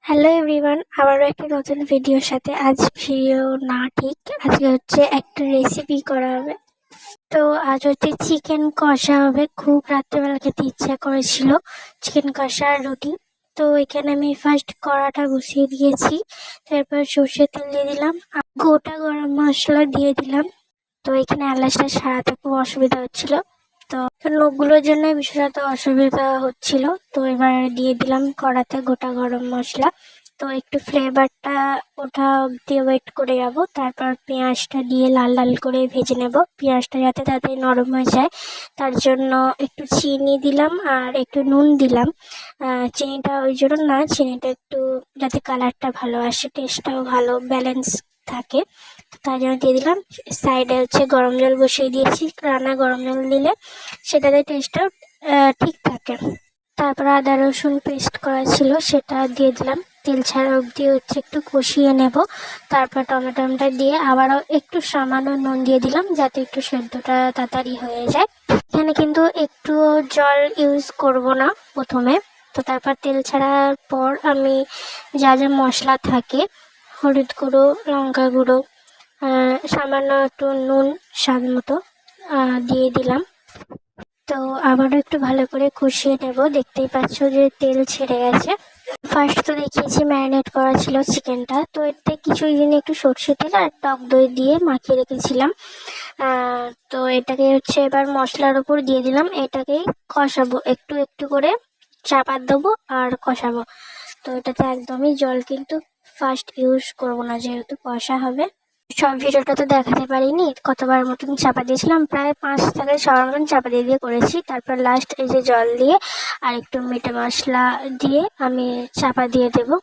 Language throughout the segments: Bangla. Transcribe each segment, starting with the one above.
হ্যালো এভরিওয়ান, আবারও একটা নতুন ভিডিওর সাথে। আজ ভিডিও না, ঠিক আজকে হচ্ছে একটা রেসিপি করা হবে। তো আজ হচ্ছে চিকেন কষা হবে। খুব রাত্রেবেলা খেতে ইচ্ছা করেছিল চিকেন কষা আর রুটি। তো এখানে আমি ফার্স্ট কড়াটা বসিয়ে দিয়েছি, তারপর সর্ষের তেল দিয়ে দিলাম, গোটা গরম মশলা দিয়ে দিলাম। তো এখানে এলাচটা সারাতে খুব অসুবিধা হচ্ছিল, তো লোকগুলোর জন্য বিশেষত অসুবিধা হচ্ছিল। তো এবার দিয়ে দিলাম কড়াতে গোটা গরম মশলা। তো একটু ফ্লেভারটা ওঠা অব্দি ওয়েট করে যাবো, তারপর পেঁয়াজটা দিয়ে লাল লাল করে ভেজে নেব। পেঁয়াজটা যাতে তাড়াতাড়ি নরম হয়ে যায় তার জন্য একটু চিনি দিলাম আর একটু নুন দিলাম। চিনিটা ওই জন্য না, চিনিটা একটু যাতে কালারটা ভালো আসে, টেস্টটাও ভালো ব্যালেন্স থাকে, তাই জন্য দিয়ে দিলাম। সাইডে হচ্ছে গরম জল বসিয়ে দিয়েছি, রান্না গরম জল দিলে সেটাতে টেস্টটা ঠিক থাকে। তারপর আদা রসুন পেস্ট করা ছিল সেটা দিয়ে দিলাম, তেল ছাড়া অবধি হচ্ছে একটু কষিয়ে নেব। তারপর টমেটোটা দিয়ে আবারও একটু সামান্য নুন দিয়ে দিলাম যাতে একটু সেদ্ধটা তাড়াতাড়ি হয়ে যায়। এখানে কিন্তু একটু জল ইউজ করব না প্রথমে। তো তারপর তেল ছাড়ার পর আমি যা যা মশলা থাকে, হলুদ গুঁড়ো, লঙ্কা গুঁড়ো, সামান্য একটু নুন স্বাদ মতো দিয়ে দিলাম। তো আবারও একটু ভালো করে কষিয়ে নেব। দেখতেই পাচ্ছ যে তেল ছেড়ে গেছে। ফার্স্ট তো দেখিয়েছি ম্যারিনেট করা ছিল চিকেনটা, তো এতে কিছু দিন একটু সর্ষে তেল আর টক দই দিয়ে মাখিয়ে রেখেছিলাম। তো এটাকে হচ্ছে এবার মশলার উপর দিয়ে দিলাম, এটাকেই কষাবো, একটু একটু করে চাপা দেবো আর কষাবো। তো এটাতে একদমই জল কিন্তু ফার্স্ট ইউজ করবো না, যেহেতু কষা হবে। সব ভিডিওটা তো দেখাতে পারিনি, কতবার মতন চাপা দিয়েছিলাম, প্রায় 5 থেকে 6 বার মতন চাপা দিয়ে দিয়ে করেছি। তারপর লাস্ট এই যে জল দিয়ে আর একটু মিটে মশলা দিয়ে আমি চাপা দিয়ে দেবো।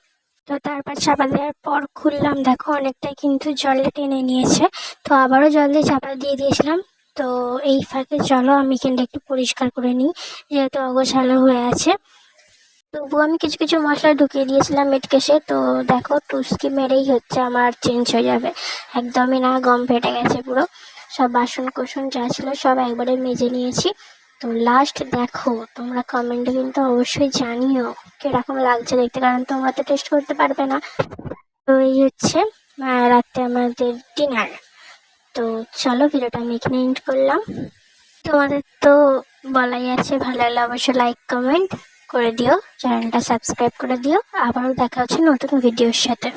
তো তারপর চাপা দেওয়ার পর খুললাম, দেখো অনেকটাই কিন্তু জলে টেনে নিয়েছে। তো আবারও জল দিয়ে চাপা দিয়ে দিয়েছিলাম। তো এই ফাঁকে চলো আমি কিন্তু একটু পরিষ্কার করে নিই, যেহেতু অগোছালো হয়ে আছে। তবুও আমি কিছু কিছু মশলা ঢুকিয়ে দিয়েছিলাম মিটকেশে। তো দেখো টুসকি মেরেই হচ্ছে আমার চেঞ্জ হয়ে যাবে, একদমই না, গম ফেটে গেছে পুরো। সব বাসন কোসন যা ছিল সব একবারে মেজে নিয়েছি। তো লাস্ট দেখো, তোমরা কমেন্টে কিন্তু অবশ্যই জানিও কিরকম লাগছে দেখতে, কারণ তোমরা তো টেস্ট করতে পারবে না। তো এই হচ্ছে রাতে আমাদের ডিনার। তো চলো ভিডিওটা আমি এখানে এন্ড করলাম। তোমাদের তো বলাই আছে, ভালো লাগলে অবশ্যই লাইক কমেন্ট করে দিও, চ্যানেলটা সাবস্ক্রাইব করে দিও। আবারও দেখা হচ্ছে নতুন ভিডিওর সাথে।